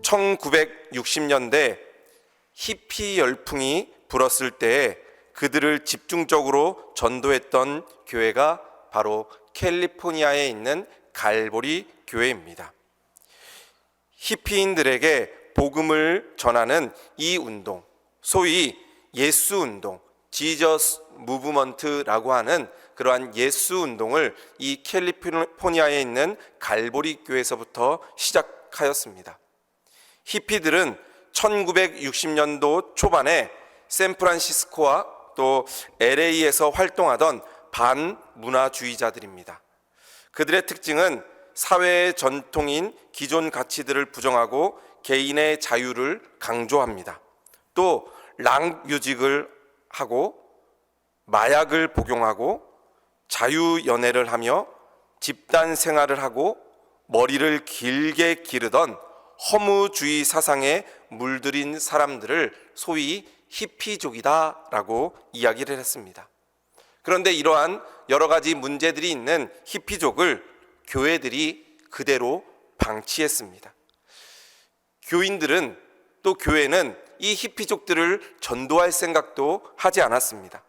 1960년대 히피 열풍이 불었을 때에 그들을 집중적으로 전도했던 교회가 바로 캘리포니아에 있는 갈보리 교회입니다. 히피인들에게 복음을 전하는 이 운동, 소위 예수 운동, 지저스 무브먼트라고 하는 그러한 예수 운동을 이 캘리포니아에 있는 갈보리 교회에서부터 시작하였습니다. 히피들은 1960년도 초반에 샌프란시스코와 또 LA에서 활동하던 반문화주의자들입니다. 그들의 특징은 사회의 전통인 기존 가치들을 부정하고 개인의 자유를 강조합니다. 또 락뮤직을 하고 마약을 복용하고 자유연애를 하며 집단 생활을 하고 머리를 길게 기르던 허무주의 사상에 물들인 사람들을 소위 히피족이다라고 이야기를 했습니다. 그런데 이러한 여러 가지 문제들이 있는 히피족을 교회들이 그대로 방치했습니다. 교인들은 또 교회는 이 히피족들을 전도할 생각도 하지 않았습니다.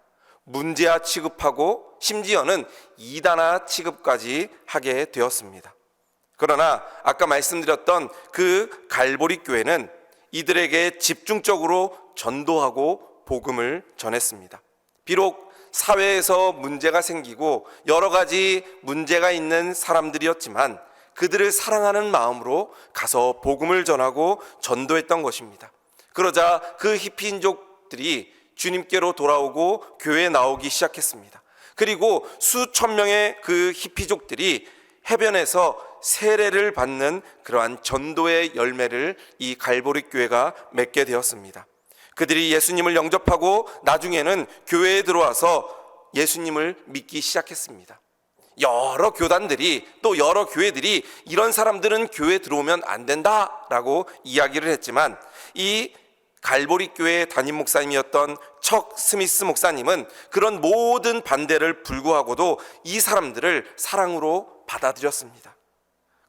문제아 취급하고 심지어는 이단아 취급까지 하게 되었습니다. 그러나 아까 말씀드렸던 그 갈보리 교회는 이들에게 집중적으로 전도하고 복음을 전했습니다. 비록 사회에서 문제가 생기고 여러 가지 문제가 있는 사람들이었지만 그들을 사랑하는 마음으로 가서 복음을 전하고 전도했던 것입니다. 그러자 그 히피인족들이 주님께로 돌아오고 교회에 나오기 시작했습니다. 그리고 수천 명의 그 히피족들이 해변에서 세례를 받는 그러한 전도의 열매를 이 갈보리 교회가 맺게 되었습니다. 그들이 예수님을 영접하고 나중에는 교회에 들어와서 예수님을 믿기 시작했습니다. 여러 교단들이 또 여러 교회들이 이런 사람들은 교회에 들어오면 안 된다라고 이야기를 했지만 이 갈보리 교회 담임 목사님이었던 척 스미스 목사님은 그런 모든 반대를 불구하고도 이 사람들을 사랑으로 받아들였습니다.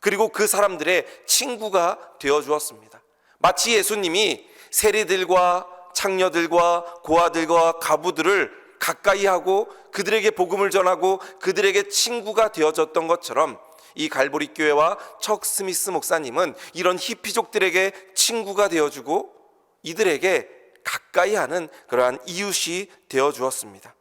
그리고 그 사람들의 친구가 되어 주었습니다. 마치 예수님이 세리들과 창녀들과 고아들과 가부들을 가까이 하고 그들에게 복음을 전하고 그들에게 친구가 되어졌던 것처럼 이 갈보리 교회와 척 스미스 목사님은 이런 히피족들에게 친구가 되어주고 이들에게 가까이 하는 그러한 이웃이 되어 주었습니다.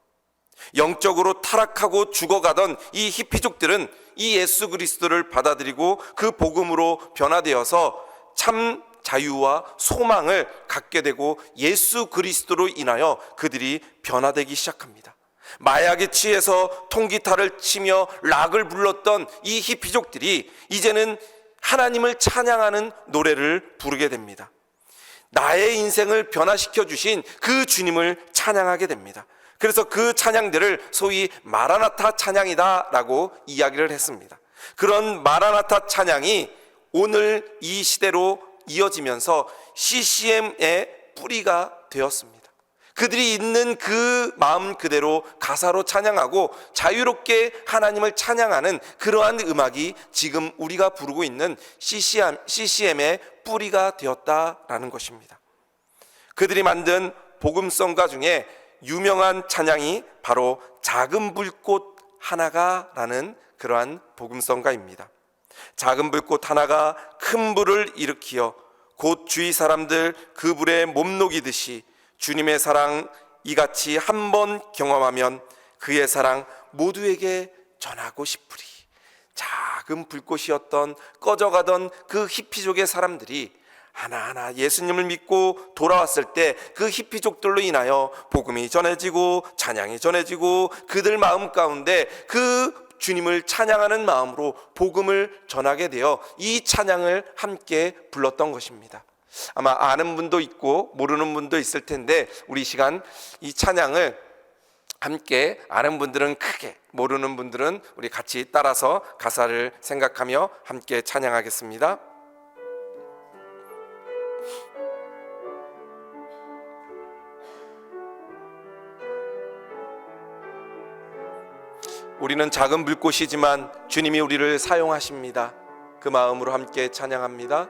영적으로 타락하고 죽어가던 이 히피족들은 이 예수 그리스도를 받아들이고 그 복음으로 변화되어서 참 자유와 소망을 갖게 되고 예수 그리스도로 인하여 그들이 변화되기 시작합니다. 마약에 취해서 통기타를 치며 락을 불렀던 이 히피족들이 이제는 하나님을 찬양하는 노래를 부르게 됩니다. 나의 인생을 변화시켜 주신 그 주님을 찬양하게 됩니다. 그래서 그 찬양들을 소위 마라나타 찬양이다라고 이야기를 했습니다. 그런 마라나타 찬양이 오늘 이 시대로 이어지면서 CCM의 뿌리가 되었습니다. 그들이 있는 그 마음 그대로 가사로 찬양하고 자유롭게 하나님을 찬양하는 그러한 음악이 지금 우리가 부르고 있는 CCM의 뿌리가 되었다라는 것입니다. 그들이 만든 복음성가 중에 유명한 찬양이 바로 작은 불꽃 하나가라는 그러한 복음성가입니다. 작은 불꽃 하나가 큰 불을 일으키어 곧 주위 사람들 그 불에 몸 녹이듯이 주님의 사랑 이같이 한번 경험하면 그의 사랑 모두에게 전하고 싶으리. 작은 불꽃이었던 꺼져가던 그 히피족의 사람들이 하나하나 예수님을 믿고 돌아왔을 때 그 히피족들로 인하여 복음이 전해지고 찬양이 전해지고 그들 마음 가운데 그 주님을 찬양하는 마음으로 복음을 전하게 되어 이 찬양을 함께 불렀던 것입니다. 아마 아는 분도 있고 모르는 분도 있을 텐데 우리 시간 이 찬양을 함께 아는 분들은 크게, 모르는 분들은 우리 같이 따라서 가사를 생각하며 함께 찬양하겠습니다. 우리는 작은 불꽃이지만 주님이 우리를 사용하십니다. 그 마음으로 함께 찬양합니다.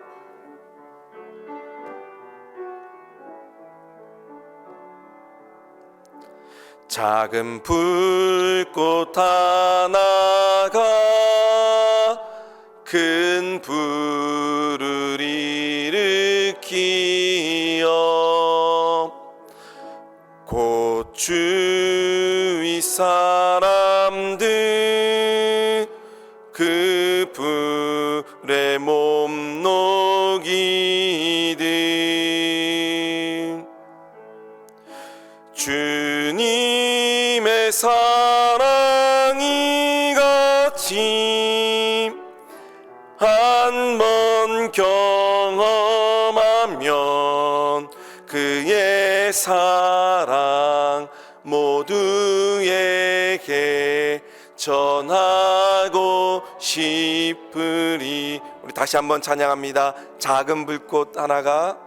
작은 불꽃 하나가 큰 불을 일으키어 곧 주위 사람들 그 불에 몸 녹이듯 주님의 사랑이 같이 한 번 경험하면 그의 사랑 모두에게 전하고 싶으리. 우리 다시 한번 찬양합니다. 작은 불꽃 하나가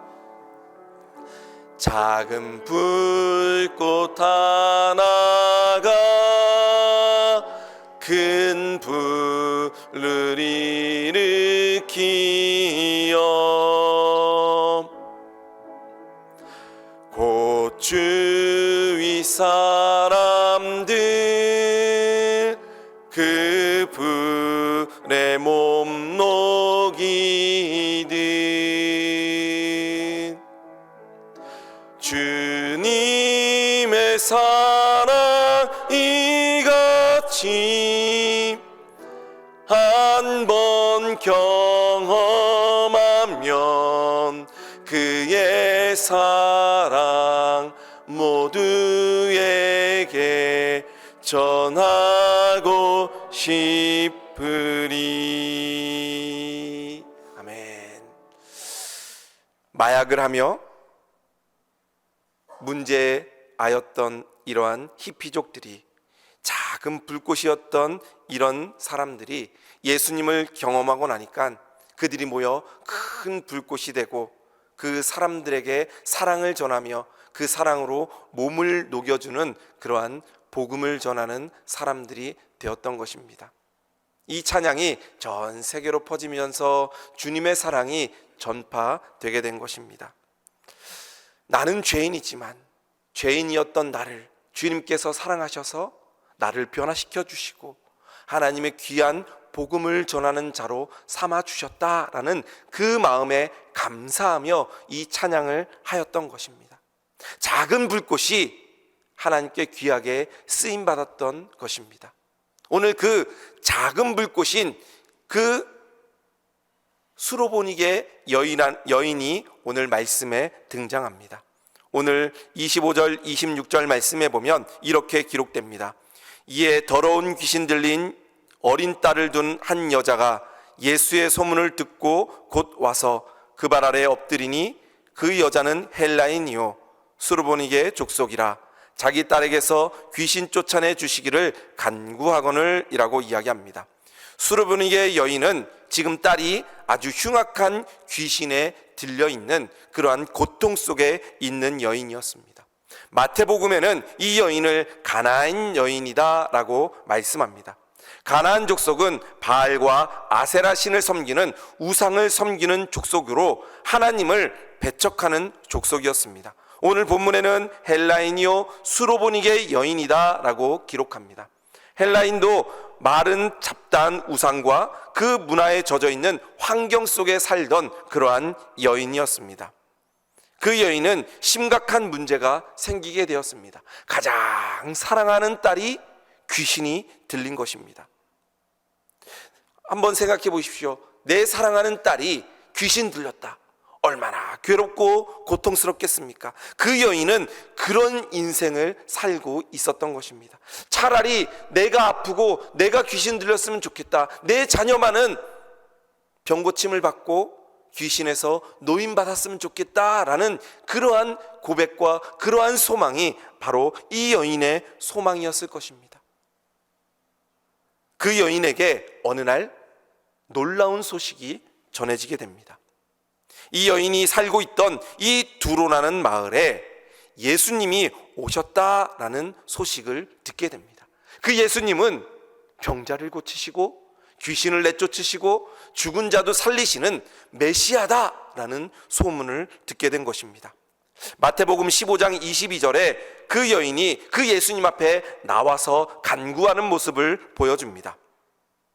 작은 불꽃 하나가 큰 불을 일으키어 곧 주위 사람들 그 불에 몸 녹이듯 주님의 사랑이 같이 한 번 경험하면 그의 사랑 모두에게 전하고 싶으리. 아멘. 마약을 하며 문제아였던 이러한 히피족들이, 작은 불꽃이었던 이런 사람들이 예수님을 경험하고 나니까 그들이 모여 큰 불꽃이 되고 그 사람들에게 사랑을 전하며 그 사랑으로 몸을 녹여주는 그러한 복음을 전하는 사람들이 되었던 것입니다. 이 찬양이 전 세계로 퍼지면서 주님의 사랑이 전파되게 된 것입니다. 나는 죄인이지만 죄인이었던 나를 주님께서 사랑하셔서 나를 변화시켜 주시고 하나님의 귀한 복음을 전하는 자로 삼아 주셨다라는 그 마음에 감사하며 이 찬양을 하였던 것입니다. 작은 불꽃이 하나님께 귀하게 쓰임 받았던 것입니다. 오늘 그 작은 불꽃인 그 수로보니게 여인이 오늘 말씀에 등장합니다. 오늘 25절 26절 말씀에 보면 이렇게 기록됩니다. 이에 더러운 귀신 들린 어린 딸을 둔 한 여자가 예수의 소문을 듣고 곧 와서 그 발 아래에 엎드리니 그 여자는 헬라인이요 수르보니게 족속이라 자기 딸에게서 귀신 쫓아내 주시기를 간구하거늘 이라고 이야기합니다. 수르보니게 여인은 지금 딸이 아주 흉악한 귀신에 들려있는 그러한 고통 속에 있는 여인이었습니다. 마태복음에는 이 여인을 가나안 여인이다 라고 말씀합니다. 가나안 족속은 바알과 아세라 신을 섬기는 우상을 섬기는 족속으로 하나님을 배척하는 족속이었습니다. 오늘 본문에는 헬라인이요 수로보니게 여인이다 라고 기록합니다. 헬라인도 마른 잡다한 우상과 그 문화에 젖어있는 환경 속에 살던 그러한 여인이었습니다. 그 여인은 심각한 문제가 생기게 되었습니다. 가장 사랑하는 딸이 귀신이 들린 것입니다. 한번 생각해 보십시오. 내 사랑하는 딸이 귀신 들렸다. 얼마나 괴롭고 고통스럽겠습니까? 그 여인은 그런 인생을 살고 있었던 것입니다. 차라리 내가 아프고 내가 귀신 들렸으면 좋겠다. 내 자녀만은 병고침을 받고 귀신에서 노인받았으면 좋겠다라는 그러한 고백과 그러한 소망이 바로 이 여인의 소망이었을 것입니다. 그 여인에게 어느 날 놀라운 소식이 전해지게 됩니다. 이 여인이 살고 있던 이 두로라는 마을에 예수님이 오셨다라는 소식을 듣게 됩니다. 그 예수님은 병자를 고치시고 귀신을 내쫓으시고 죽은 자도 살리시는 메시아다라는 소문을 듣게 된 것입니다. 마태복음 15장 22절에 그 여인이 그 예수님 앞에 나와서 간구하는 모습을 보여줍니다.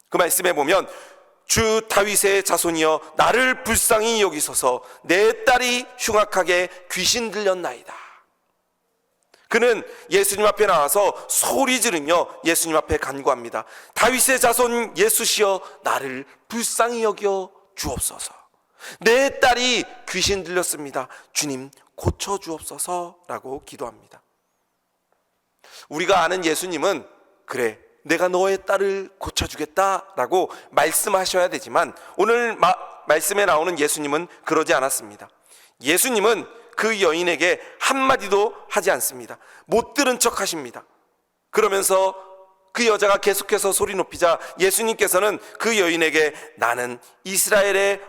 그 말씀에 보면 주 다윗의 자손이여 나를 불쌍히 여기소서 내 딸이 흉악하게 귀신 들렸나이다. 그는 예수님 앞에 나와서 소리 지르며 예수님 앞에 간구합니다. 다윗의 자손 예수시여 나를 불쌍히 여겨 주옵소서. 내 딸이 귀신 들렸습니다. 주님 고쳐 주옵소서라고 기도합니다. 우리가 아는 예수님은 그래 내가 너의 딸을 고쳐주겠다라고 말씀하셔야 되지만 오늘 말씀에 나오는 예수님은 그러지 않았습니다. 예수님은 그 여인에게 한마디도 하지 않습니다. 못 들은 척 하십니다. 그러면서 그 여자가 계속해서 소리 높이자 예수님께서는 그 여인에게 나는 이스라엘의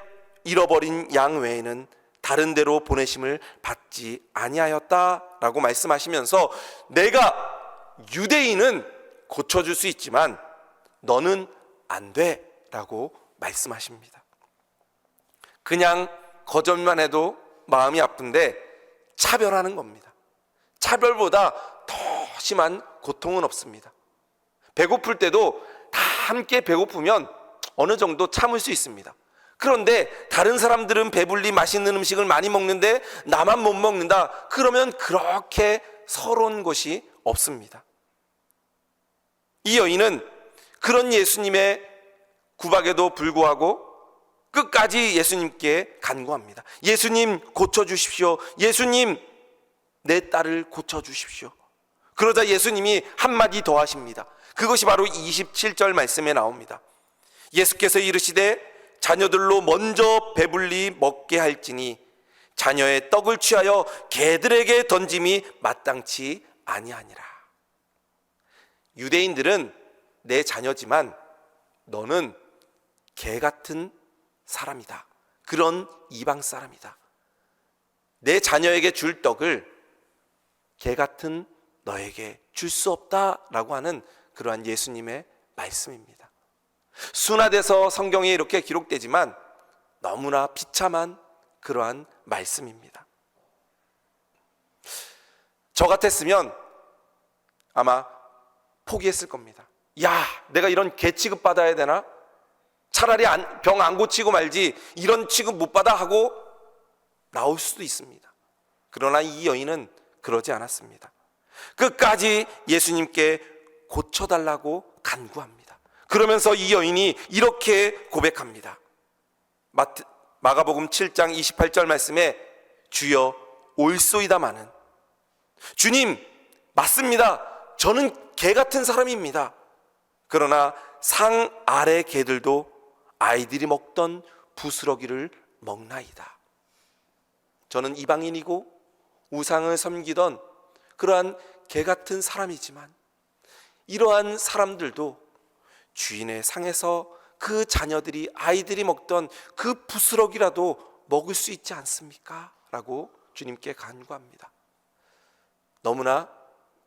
잃어버린 양 외에는 다른 데로 보내심을 받지 아니하였다라고 말씀하시면서 내가 유대인은 고쳐줄 수 있지만 너는 안 돼라고 말씀하십니다. 그냥 거절만 해도 마음이 아픈데 차별하는 겁니다. 차별보다 더 심한 고통은 없습니다. 배고플 때도 다 함께 배고프면 어느 정도 참을 수 있습니다. 그런데 다른 사람들은 배불리 맛있는 음식을 많이 먹는데 나만 못 먹는다. 그러면 그렇게 서러운 것이 없습니다. 이 여인은 그런 예수님의 구박에도 불구하고 끝까지 예수님께 간구합니다. 예수님 고쳐주십시오. 예수님 내 딸을 고쳐주십시오. 그러자 예수님이 한마디 더 하십니다. 그것이 바로 27절 말씀에 나옵니다. 예수께서 이르시되 자녀들로 먼저 배불리 먹게 할지니 자녀의 떡을 취하여 개들에게 던짐이 마땅치 아니하니라. 유대인들은 내 자녀지만 너는 개 같은 사람이다. 그런 이방 사람이다. 내 자녀에게 줄 떡을 개 같은 너에게 줄 수 없다라고 하는 그러한 예수님의 말씀입니다. 순화돼서 성경에 이렇게 기록되지만 너무나 비참한 그러한 말씀입니다. 저 같았으면 아마 포기했을 겁니다. 야, 내가 이런 개 취급 받아야 되나? 차라리 병 안 고치고 말지 이런 취급 못 받아 하고 나올 수도 있습니다. 그러나 이 여인은 그러지 않았습니다. 끝까지 예수님께 고쳐달라고 간구합니다. 그러면서 이 여인이 이렇게 고백합니다. 마가복음 7장 28절 말씀에 주여 올소이다마는 주님 맞습니다. 저는 개 같은 사람입니다. 그러나 상 아래 개들도 아이들이 먹던 부스러기를 먹나이다. 저는 이방인이고 우상을 섬기던 그러한 개 같은 사람이지만 이러한 사람들도 주인의 상에서 그 자녀들이 아이들이 먹던 그 부스러기라도 먹을 수 있지 않습니까? 라고 주님께 간구합니다. 너무나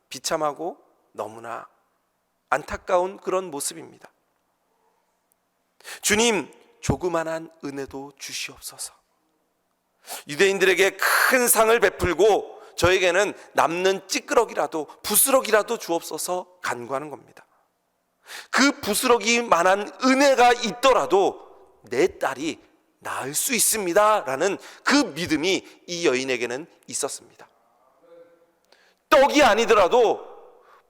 비참하고 너무나 안타까운 그런 모습입니다. 주님 조그만한 은혜도 주시옵소서. 유대인들에게 큰 상을 베풀고 저에게는 남는 찌끄러기라도 부스러기라도 주옵소서 간구하는 겁니다. 그 부스러기만한 은혜가 있더라도 내 딸이 낳을 수 있습니다 라는 그 믿음이 이 여인에게는 있었습니다. 떡이 아니더라도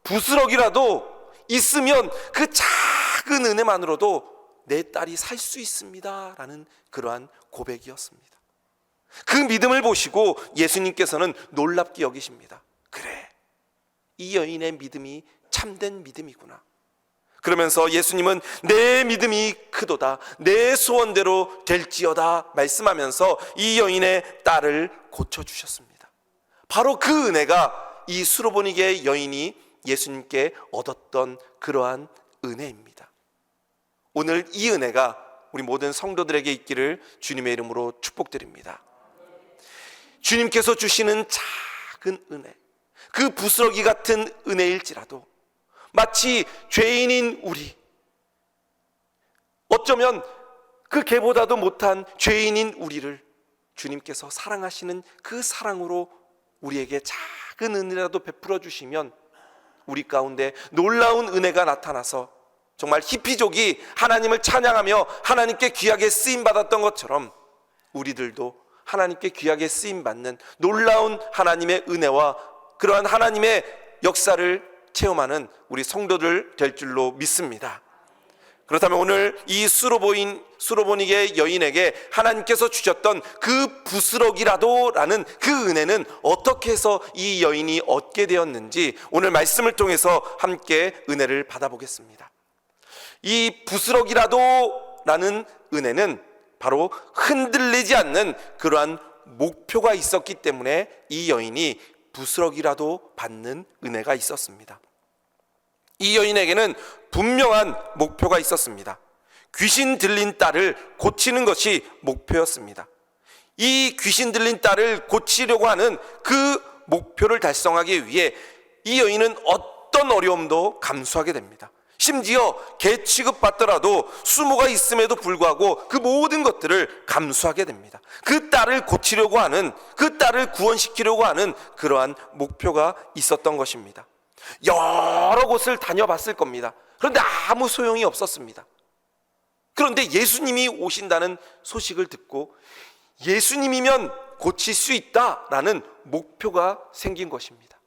부스러기라도 있으면 그 작은 은혜만으로도 내 딸이 살 수 있습니다 라는 그러한 고백이었습니다. 그 믿음을 보시고 예수님께서는 놀랍게 여기십니다. 그래, 이 여인의 믿음이 참된 믿음이구나. 그러면서 예수님은 내 믿음이 크도다, 내 소원대로 될지어다 말씀하면서 이 여인의 딸을 고쳐주셨습니다. 바로 그 은혜가 이 수로보니게 여인이 예수님께 얻었던 그러한 은혜입니다. 오늘 이 은혜가 우리 모든 성도들에게 있기를 주님의 이름으로 축복드립니다. 주님께서 주시는 작은 은혜, 그 부스러기 같은 은혜일지라도 마치 죄인인 우리, 어쩌면 그 개보다도 못한 죄인인 우리를 주님께서 사랑하시는 그 사랑으로 우리에게 작은 은혜라도 베풀어 주시면 우리 가운데 놀라운 은혜가 나타나서 정말 히피족이 하나님을 찬양하며 하나님께 귀하게 쓰임받았던 것처럼 우리들도 하나님께 귀하게 쓰임받는 놀라운 하나님의 은혜와 그러한 하나님의 역사를 체험하는 우리 성도들 될 줄로 믿습니다. 그렇다면 오늘 이 수로보니게 여인에게 하나님께서 주셨던 그 부스럭이라도라는 그 은혜는 어떻게 해서 이 여인이 얻게 되었는지 오늘 말씀을 통해서 함께 은혜를 받아보겠습니다. 이 부스럭이라도라는 은혜는 바로 흔들리지 않는 그러한 목표가 있었기 때문에 이 여인이 부스럭이라도 받는 은혜가 있었습니다. 이 여인에게는 분명한 목표가 있었습니다. 귀신 들린 딸을 고치는 것이 목표였습니다. 이 귀신 들린 딸을 고치려고 하는 그 목표를 달성하기 위해 이 여인은 어떤 어려움도 감수하게 됩니다. 심지어 개 취급받더라도 수모가 있음에도 불구하고 그 모든 것들을 감수하게 됩니다. 그 딸을 고치려고 하는, 그 딸을 구원시키려고 하는 그러한 목표가 있었던 것입니다. 여러 곳을 다녀봤을 겁니다. 그런데 아무 소용이 없었습니다. 그런데 예수님이 오신다는 소식을 듣고 예수님이면 고칠 수 있다라는 목표가 생긴 것입니다.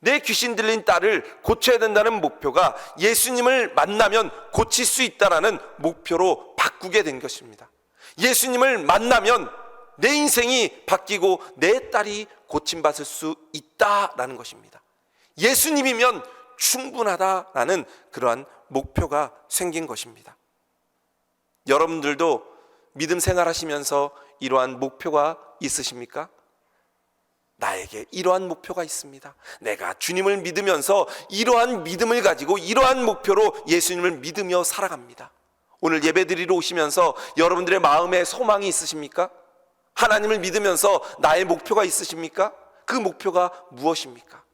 내 귀신 들린 딸을 고쳐야 된다는 목표가 예수님을 만나면 고칠 수 있다라는 목표로 바꾸게 된 것입니다. 예수님을 만나면 내 인생이 바뀌고 내 딸이 고침받을 수 있다라는 것입니다. 예수님이면 충분하다라는 그러한 목표가 생긴 것입니다. 여러분들도 믿음 생활하시면서 이러한 목표가 있으십니까? 나에게 이러한 목표가 있습니다. 내가 주님을 믿으면서 이러한 믿음을 가지고 이러한 목표로 예수님을 믿으며 살아갑니다. 오늘 예배드리러 오시면서 여러분들의 마음에 소망이 있으십니까? 하나님을 믿으면서 나의 목표가 있으십니까? 그 목표가 무엇입니까?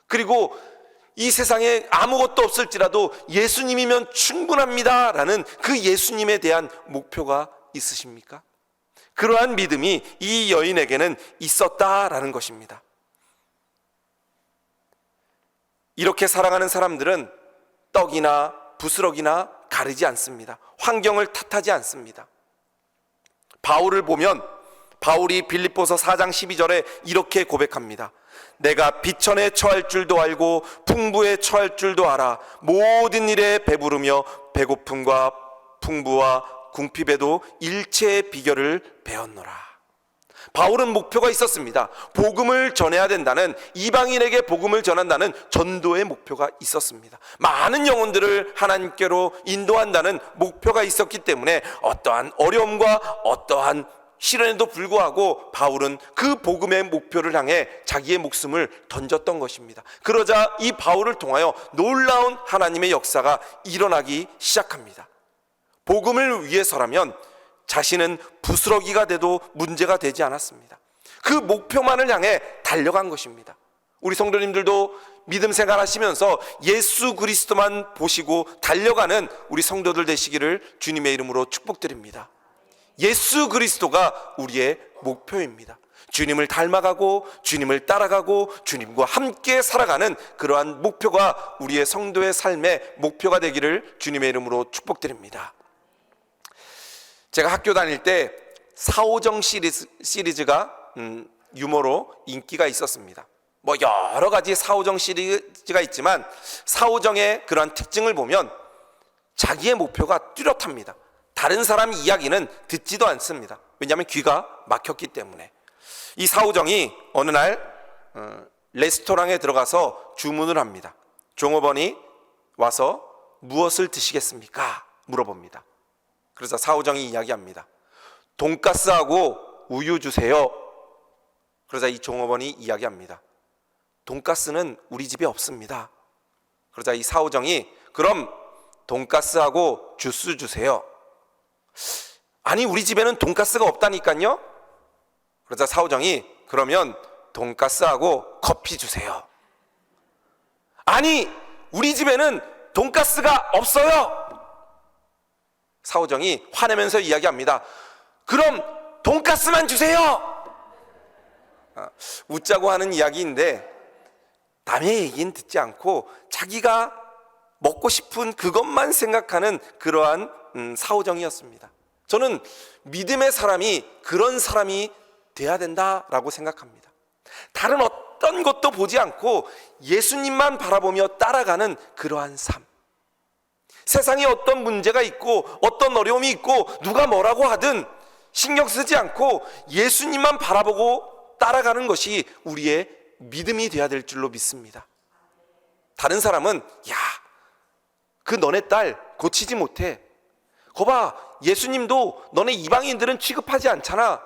그리고 이 세상에 아무것도 없을지라도 예수님이면 충분합니다 라는 그 예수님에 대한 목표가 있으십니까? 그러한 믿음이 이 여인에게는 있었다라는 것입니다. 이렇게 살아가는 사람들은 떡이나 부스럭이나 가리지 않습니다. 환경을 탓하지 않습니다. 바울을 보면 바울이 빌립보서 4장 12절에 이렇게 고백합니다. 내가 비천에 처할 줄도 알고 풍부에 처할 줄도 알아 모든 일에 배부르며 배고픔과 풍부와 궁핍에도 일체의 비결을 배웠노라. 바울은 목표가 있었습니다. 복음을 전해야 된다는, 이방인에게 복음을 전한다는 전도의 목표가 있었습니다. 많은 영혼들을 하나님께로 인도한다는 목표가 있었기 때문에 어떠한 어려움과 어떠한 시련에도 불구하고 바울은 그 복음의 목표를 향해 자기의 목숨을 던졌던 것입니다. 그러자 이 바울을 통하여 놀라운 하나님의 역사가 일어나기 시작합니다. 복음을 위해서라면 자신은 부스러기가 돼도 문제가 되지 않았습니다. 그 목표만을 향해 달려간 것입니다. 우리 성도님들도 믿음 생활하시면서 예수 그리스도만 보시고 달려가는 우리 성도들 되시기를 주님의 이름으로 축복드립니다. 예수 그리스도가 우리의 목표입니다. 주님을 닮아가고 주님을 따라가고 주님과 함께 살아가는 그러한 목표가 우리의 성도의 삶의 목표가 되기를 주님의 이름으로 축복드립니다. 제가 학교 다닐 때 사오정 시리즈가 유머로 인기가 있었습니다. 뭐 여러 가지 사오정 시리즈가 있지만 사오정의 그러한 특징을 보면 자기의 목표가 뚜렷합니다. 다른 사람 이야기는 듣지도 않습니다. 왜냐하면 귀가 막혔기 때문에. 이 사오정이 어느 날 레스토랑에 들어가서 주문을 합니다. 종업원이 와서 무엇을 드시겠습니까? 물어봅니다. 그래서 사오정이 이야기합니다. 돈가스하고 우유 주세요. 그러자 이 종업원이 이야기합니다. 돈가스는 우리 집에 없습니다. 그러자 이 사오정이 그럼 돈가스하고 주스 주세요. 아니 우리 집에는 돈가스가 없다니까요. 그러자 사오정이 그러면 돈가스하고 커피 주세요. 아니 우리 집에는 돈가스가 없어요. 사오정이 화내면서 이야기합니다. 그럼 돈가스만 주세요. 웃자고 하는 이야기인데 남의 얘기는 듣지 않고 자기가 먹고 싶은 그것만 생각하는 그러한 사오정이었습니다. 저는 믿음의 사람이 그런 사람이 돼야 된다라고 생각합니다. 다른 어떤 것도 보지 않고 예수님만 바라보며 따라가는 그러한 삶. 세상에 어떤 문제가 있고 어떤 어려움이 있고 누가 뭐라고 하든 신경 쓰지 않고 예수님만 바라보고 따라가는 것이 우리의 믿음이 되어야 될 줄로 믿습니다. 다른 사람은 야, 그 너네 딸 고치지 못해. 거봐, 예수님도 너네 이방인들은 취급하지 않잖아.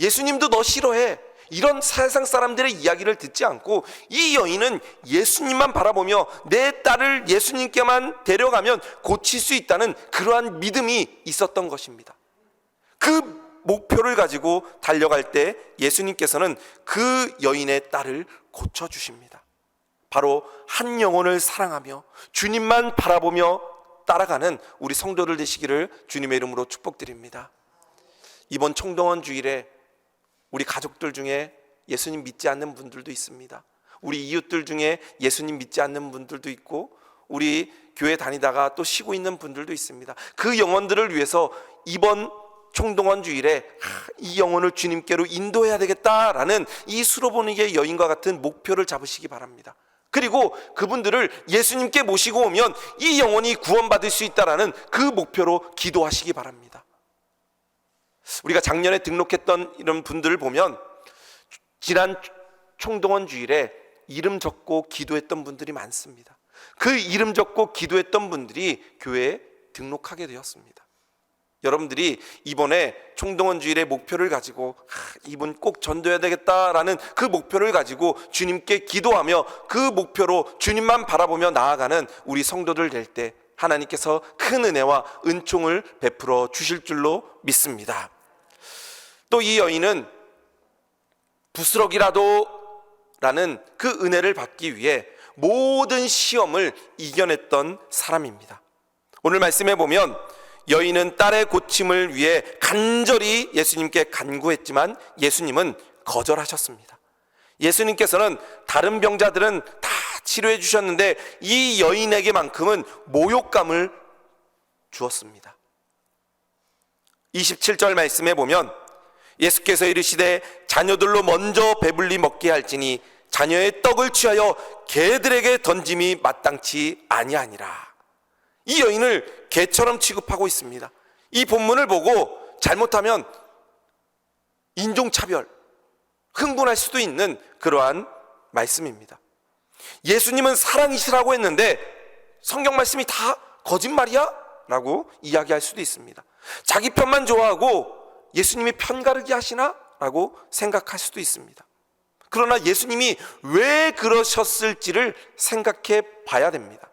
예수님도 너 싫어해. 이런 세상 사람들의 이야기를 듣지 않고 이 여인은 예수님만 바라보며 내 딸을 예수님께만 데려가면 고칠 수 있다는 그러한 믿음이 있었던 것입니다. 그 목표를 가지고 달려갈 때 예수님께서는 그 여인의 딸을 고쳐주십니다. 바로 한 영혼을 사랑하며 주님만 바라보며 따라가는 우리 성도들 되시기를 주님의 이름으로 축복드립니다. 이번 총동원 주일에 우리 가족들 중에 예수님 믿지 않는 분들도 있습니다. 우리 이웃들 중에 예수님 믿지 않는 분들도 있고 우리 교회 다니다가 또 쉬고 있는 분들도 있습니다. 그 영혼들을 위해서 이번 총동원 주일에 이 영혼을 주님께로 인도해야 되겠다라는 이 수로보니게 여인과 같은 목표를 잡으시기 바랍니다. 그리고 그분들을 예수님께 모시고 오면 이 영혼이 구원받을 수 있다라는 그 목표로 기도하시기 바랍니다. 우리가 작년에 등록했던 이런 분들을 보면 지난 총동원 주일에 이름 적고 기도했던 분들이 많습니다. 그 이름 적고 기도했던 분들이 교회에 등록하게 되었습니다. 여러분들이 이번에 총동원 주일의 목표를 가지고 이분 꼭 전도해야 되겠다라는 그 목표를 가지고 주님께 기도하며 그 목표로 주님만 바라보며 나아가는 우리 성도들 될 때 하나님께서 큰 은혜와 은총을 베풀어 주실 줄로 믿습니다. 또 이 여인은 부스럭이라도 라는 그 은혜를 받기 위해 모든 시험을 이겨냈던 사람입니다. 오늘 말씀에 보면 여인은 딸의 고침을 위해 간절히 예수님께 간구했지만 예수님은 거절하셨습니다. 예수님께서는 다른 병자들은 다 치료해 주셨는데 이 여인에게만큼은 모욕감을 주었습니다. 27절 말씀에 보면 예수께서 이르시되 자녀들로 먼저 배불리 먹게 할지니 자녀의 떡을 취하여 개들에게 던짐이 마땅치 아니하니라. 이 여인을 개처럼 취급하고 있습니다. 이 본문을 보고 잘못하면 인종차별, 흥분할 수도 있는 그러한 말씀입니다. 예수님은 사랑이시라고 했는데 성경 말씀이 다 거짓말이야? 라고 이야기할 수도 있습니다. 자기 편만 좋아하고 예수님이 편가르기 하시나? 라고 생각할 수도 있습니다. 그러나 예수님이 왜 그러셨을지를 생각해 봐야 됩니다.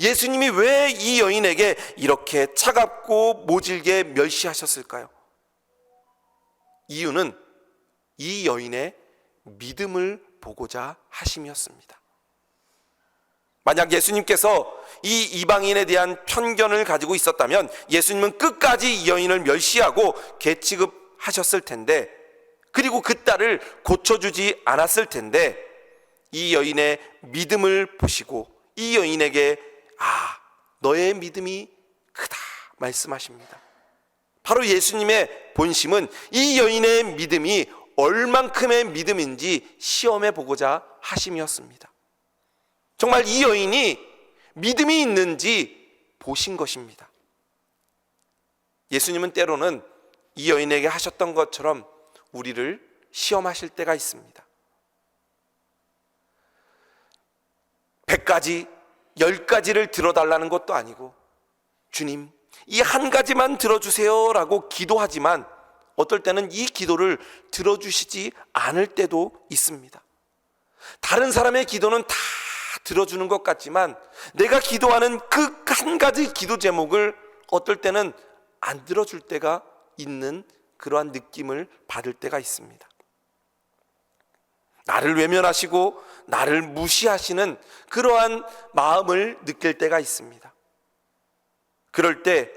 예수님이 왜 이 여인에게 이렇게 차갑고 모질게 멸시하셨을까요? 이유는 이 여인의 믿음을 보고자 하심이었습니다. 만약 예수님께서 이 이방인에 대한 편견을 가지고 있었다면 예수님은 끝까지 이 여인을 멸시하고 개취급하셨을 텐데, 그리고 그 딸을 고쳐주지 않았을 텐데, 이 여인의 믿음을 보시고 이 여인에게 너의 믿음이 크다 말씀하십니다. 바로 예수님의 본심은 이 여인의 믿음이 얼만큼의 믿음인지 시험해 보고자 하심이었습니다. 정말 이 여인이 믿음이 있는지 보신 것입니다. 예수님은 때로는 이 여인에게 하셨던 것처럼 우리를 시험하실 때가 있습니다. 100가지, 10가지를 들어달라는 것도 아니고 주님, 이 한 가지만 들어주세요 라고 기도하지만 어떨 때는 이 기도를 들어주시지 않을 때도 있습니다. 다른 사람의 기도는 다 들어주는 것 같지만 내가 기도하는 그 한 가지 기도 제목을 어떨 때는 안 들어줄 때가 있는 그러한 느낌을 받을 때가 있습니다. 나를 외면하시고 나를 무시하시는 그러한 마음을 느낄 때가 있습니다. 그럴 때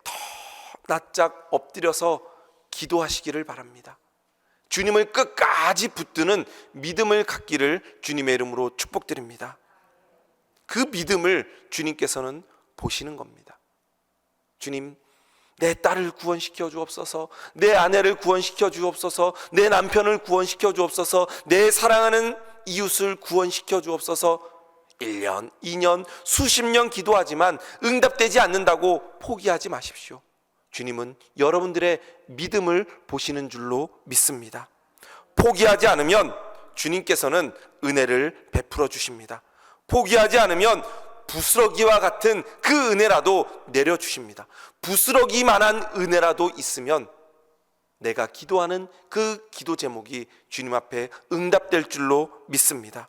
더 납작 엎드려서 기도하시기를 바랍니다. 주님을 끝까지 붙드는 믿음을 갖기를 주님의 이름으로 축복드립니다. 그 믿음을 주님께서는 보시는 겁니다. 주님, 내 딸을 구원시켜 주옵소서, 내 아내를 구원시켜 주옵소서, 내 남편을 구원시켜 주옵소서, 내 사랑하는 이웃을 구원시켜 주옵소서. 1년, 2년, 수십 년 기도하지만 응답되지 않는다고 포기하지 마십시오. 주님은 여러분들의 믿음을 보시는 줄로 믿습니다. 포기하지 않으면 주님께서는 은혜를 베풀어 주십니다. 포기하지 않으면 부스러기와 같은 그 은혜라도 내려주십니다. 부스러기만한 은혜라도 있으면 내가 기도하는 그 기도 제목이 주님 앞에 응답될 줄로 믿습니다.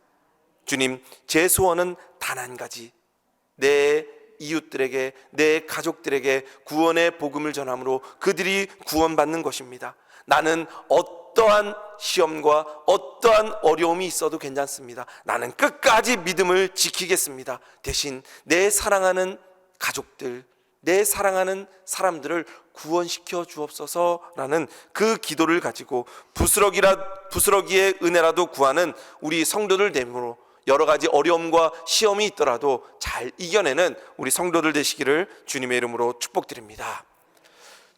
주님, 제 소원은 단 한 가지, 내 이웃들에게, 내 가족들에게 구원의 복음을 전함으로 그들이 구원받는 것입니다. 나는 어떠한 시험과 어떠한 어려움이 있어도 괜찮습니다. 나는 끝까지 믿음을 지키겠습니다. 대신 내 사랑하는 가족들, 내 사랑하는 사람들을 구원시켜 주옵소서라는 그 기도를 가지고 부스러기의 은혜라도 구하는 우리 성도들 되므로 여러 가지 어려움과 시험이 있더라도 잘 이겨내는 우리 성도들 되시기를 주님의 이름으로 축복드립니다.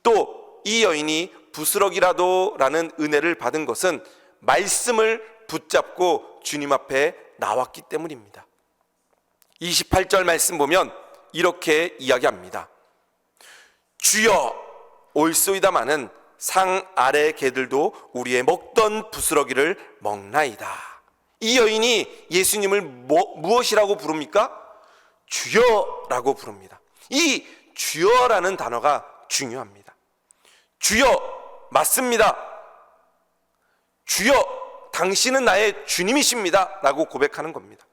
또 이 여인이 부스러기라도라는 은혜를 받은 것은 말씀을 붙잡고 주님 앞에 나왔기 때문입니다. 28절 말씀 보면 이렇게 이야기합니다. 주여, 올소이다마는 상 아래 개들도 우리의 먹던 부스러기를 먹나이다. 이 여인이 예수님을 무엇이라고 부릅니까? 주여라고 부릅니다. 이 주여라는 단어가 중요합니다. 주여, 맞습니다. 주여, 당신은 나의 주님이십니다 라고 고백하는 겁니다.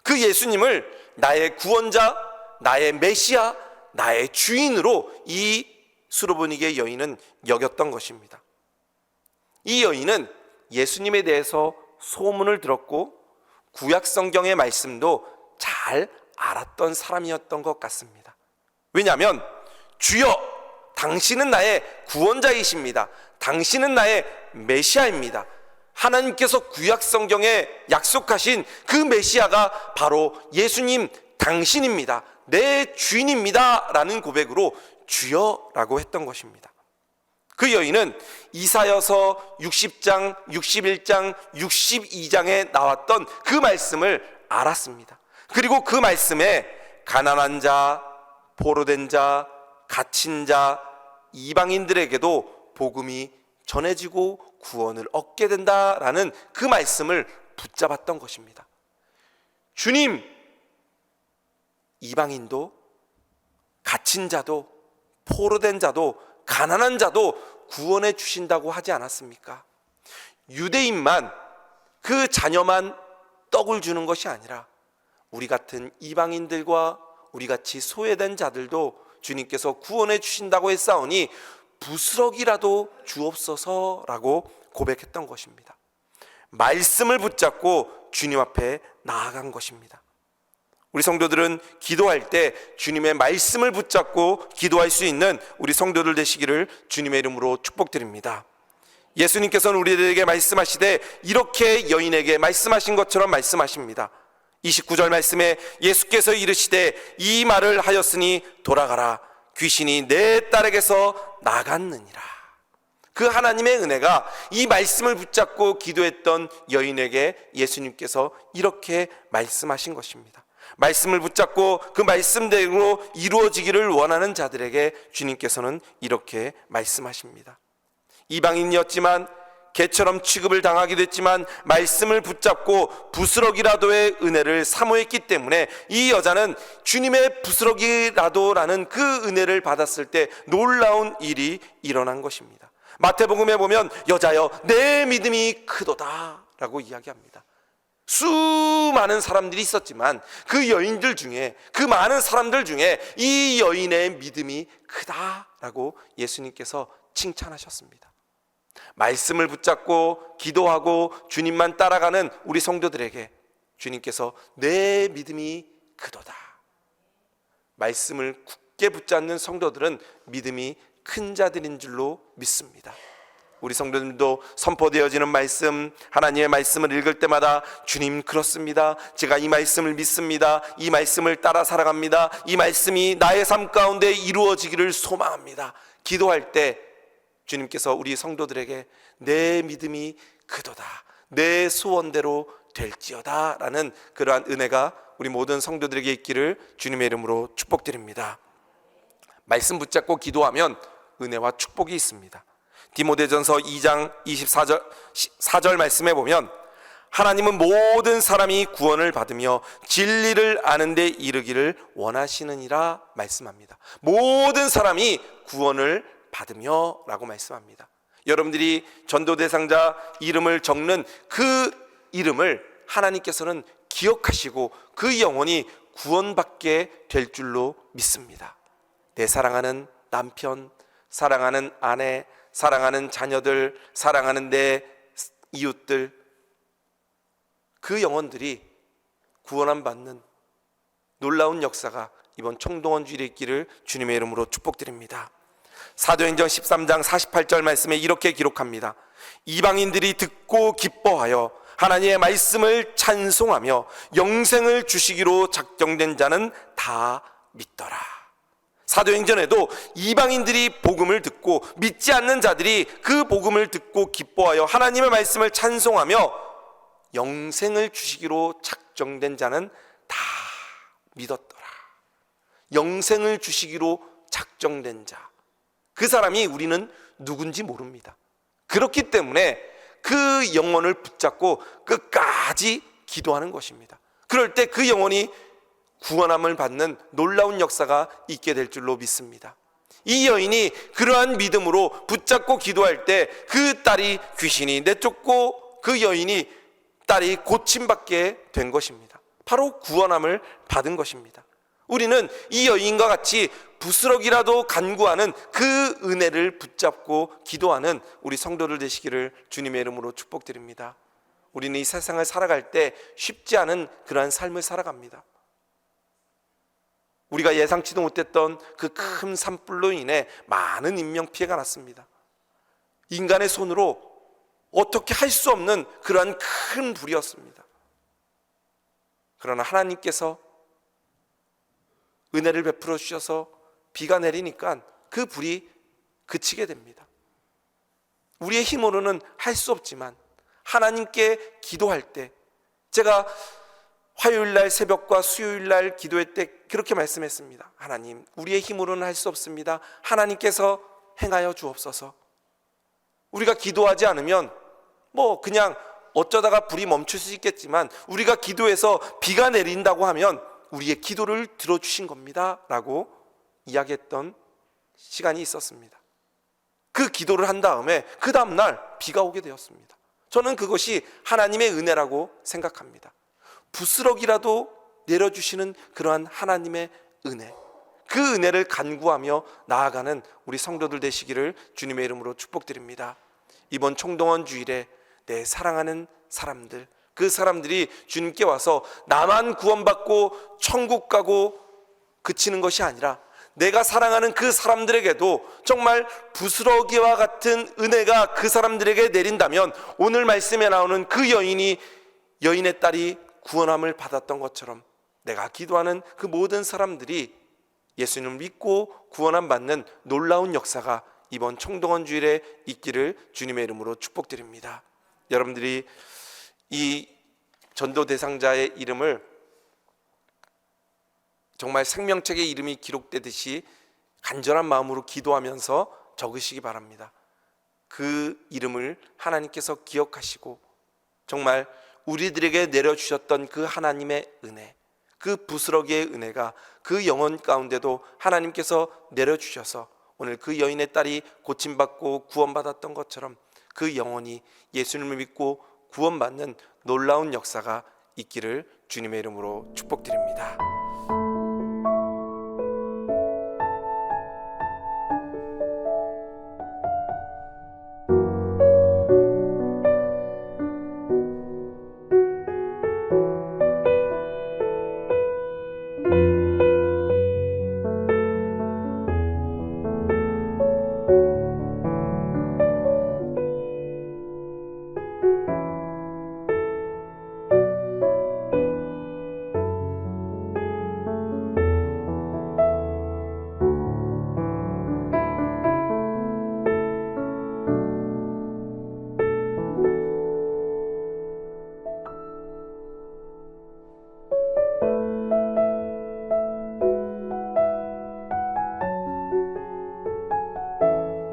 그 예수님을 나의 구원자, 나의 메시아, 나의 주인으로 이 수로보니게 여인은 여겼던 것입니다. 이 여인은 예수님에 대해서 소문을 들었고 구약 성경의 말씀도 잘 알았던 사람이었던 것 같습니다. 왜냐하면 주여, 당신은 나의 구원자이십니다. 당신은 나의 메시아입니다. 하나님께서 구약 성경에 약속하신 그 메시아가 바로 예수님 당신입니다. 내 주인입니다 라는 고백으로 주여라고 했던 것입니다. 그 여인은 이사야서 60장, 61장, 62장에 나왔던 그 말씀을 알았습니다. 그리고 그 말씀에 가난한 자, 포로된 자, 갇힌 자, 이방인들에게도 복음이 전해지고 구원을 얻게 된다라는 그 말씀을 붙잡았던 것입니다. 주님, 이방인도 갇힌 자도 포로된 자도 가난한 자도 구원해 주신다고 하지 않았습니까? 유대인만, 그 자녀만 떡을 주는 것이 아니라 우리 같은 이방인들과 우리 같이 소외된 자들도 주님께서 구원해 주신다고 했사오니 부스러기라도 주옵소서라고 고백했던 것입니다. 말씀을 붙잡고 주님 앞에 나아간 것입니다. 우리 성도들은 기도할 때 주님의 말씀을 붙잡고 기도할 수 있는 우리 성도들 되시기를 주님의 이름으로 축복드립니다. 예수님께서는 우리들에게 말씀하시되 이렇게 여인에게 말씀하신 것처럼 말씀하십니다. 29절 말씀에 예수께서 이르시되 이 말을 하였으니 돌아가라, 귀신이 내 딸에게서 나갔느니라. 그 하나님의 은혜가 이 말씀을 붙잡고 기도했던 여인에게 예수님께서 이렇게 말씀하신 것입니다. 말씀을 붙잡고 그 말씀대로 이루어지기를 원하는 자들에게 주님께서는 이렇게 말씀하십니다. 이방인이었지만 개처럼 취급을 당하기도 했지만 말씀을 붙잡고 부스러기라도의 은혜를 사모했기 때문에 이 여자는 주님의 부스러기라도라는 그 은혜를 받았을 때 놀라운 일이 일어난 것입니다. 마태복음에 보면 여자여 내 믿음이 크도다 라고 이야기합니다. 수많은 사람들이 있었지만 그 여인들 중에, 그 많은 사람들 중에 이 여인의 믿음이 크다라고 예수님께서 칭찬하셨습니다. 말씀을 붙잡고 기도하고 주님만 따라가는 우리 성도들에게 주님께서 내 믿음이 크도다, 말씀을 굳게 붙잡는 성도들은 믿음이 큰 자들인 줄로 믿습니다. 우리 성도님도 선포되어지는 말씀, 하나님의 말씀을 읽을 때마다 주님 그렇습니다, 제가 이 말씀을 믿습니다, 이 말씀을 따라 살아갑니다, 이 말씀이 나의 삶 가운데 이루어지기를 소망합니다. 기도할 때 주님께서 우리 성도들에게 내 믿음이 그도다, 내 소원대로 될지어다 라는 그러한 은혜가 우리 모든 성도들에게 있기를 주님의 이름으로 축복드립니다. 말씀 붙잡고 기도하면 은혜와 축복이 있습니다. 디모데전서 2장 24절 말씀에 보면 하나님은 모든 사람이 구원을 받으며 진리를 아는 데 이르기를 원하시느니라 말씀합니다. 모든 사람이 구원을 받으며 라고 말씀합니다. 여러분들이 전도 대상자 이름을 적는 그 이름을 하나님께서는 기억하시고 그 영혼이 구원받게 될 줄로 믿습니다. 내 사랑하는 남편, 사랑하는 아내, 사랑하는 자녀들, 사랑하는 내 이웃들, 그 영혼들이 구원함 받는 놀라운 역사가 이번 청동원 주일에 있기를 주님의 이름으로 축복드립니다. 사도행전 13장 48절 말씀에 이렇게 기록합니다. 이방인들이 듣고 기뻐하여 하나님의 말씀을 찬송하며 영생을 주시기로 작정된 자는 다 믿더라. 사도행전에도 이방인들이 복음을 듣고 믿지 않는 자들이 그 복음을 듣고 기뻐하여 하나님의 말씀을 찬송하며 영생을 주시기로 작정된 자는 다 믿었더라. 영생을 주시기로 작정된 자, 그 사람이 우리는 누군지 모릅니다. 그렇기 때문에 그 영혼을 붙잡고 끝까지 기도하는 것입니다. 그럴 때 그 영혼이 구원함을 받는 놀라운 역사가 있게 될 줄로 믿습니다. 이 여인이 그러한 믿음으로 붙잡고 기도할 때 그 딸이 귀신이 내쫓고 그 여인이 딸이 고침받게 된 것입니다. 바로 구원함을 받은 것입니다. 우리는 이 여인과 같이 부스럭이라도 간구하는 그 은혜를 붙잡고 기도하는 우리 성도들 되시기를 주님의 이름으로 축복드립니다. 우리는 이 세상을 살아갈 때 쉽지 않은 그러한 삶을 살아갑니다. 우리가 예상치도 못했던 그 큰 산불로 인해 많은 인명피해가 났습니다. 인간의 손으로 어떻게 할 수 없는 그러한 큰 불이었습니다. 그러나 하나님께서 은혜를 베풀어 주셔서 비가 내리니까 그 불이 그치게 됩니다. 우리의 힘으로는 할 수 없지만 하나님께 기도할 때, 제가 화요일날 새벽과 수요일날 기도회 때 그렇게 말씀했습니다. 하나님, 우리의 힘으로는 할 수 없습니다. 하나님께서 행하여 주옵소서. 우리가 기도하지 않으면 그냥 어쩌다가 불이 멈출 수 있겠지만 우리가 기도해서 비가 내린다고 하면 우리의 기도를 들어주신 겁니다 라고 이야기했던 시간이 있었습니다. 그 기도를 한 다음에 그 다음날 비가 오게 되었습니다. 저는 그것이 하나님의 은혜라고 생각합니다. 부스럭이라도 내려주시는 그러한 하나님의 은혜, 그 은혜를 간구하며 나아가는 우리 성도들 되시기를 주님의 이름으로 축복드립니다. 이번 총동원 주일에 내 사랑하는 사람들, 그 사람들이 주님께 와서 나만 구원받고 천국 가고 그치는 것이 아니라 내가 사랑하는 그 사람들에게도 정말 부스러기와 같은 은혜가 그 사람들에게 내린다면 오늘 말씀에 나오는 그 여인의 딸이 구원함을 받았던 것처럼 내가 기도하는 그 모든 사람들이 예수님을 믿고 구원함 받는 놀라운 역사가 이번 총동원 주일에 있기를 주님의 이름으로 축복드립니다. 여러분들이 이 전도 대상자의 이름을 정말 생명책에 이름이 기록되듯이 간절한 마음으로 기도하면서 적으시기 바랍니다. 그 이름을 하나님께서 기억하시고 정말 우리들에게 내려주셨던 그 하나님의 은혜, 그 부스러기의 은혜가 그 영혼 가운데도 하나님께서 내려주셔서 오늘 그 여인의 딸이 고침받고 구원받았던 것처럼 그 영혼이 예수님을 믿고 구원받는 놀라운 역사가 있기를 주님의 이름으로 축복드립니다.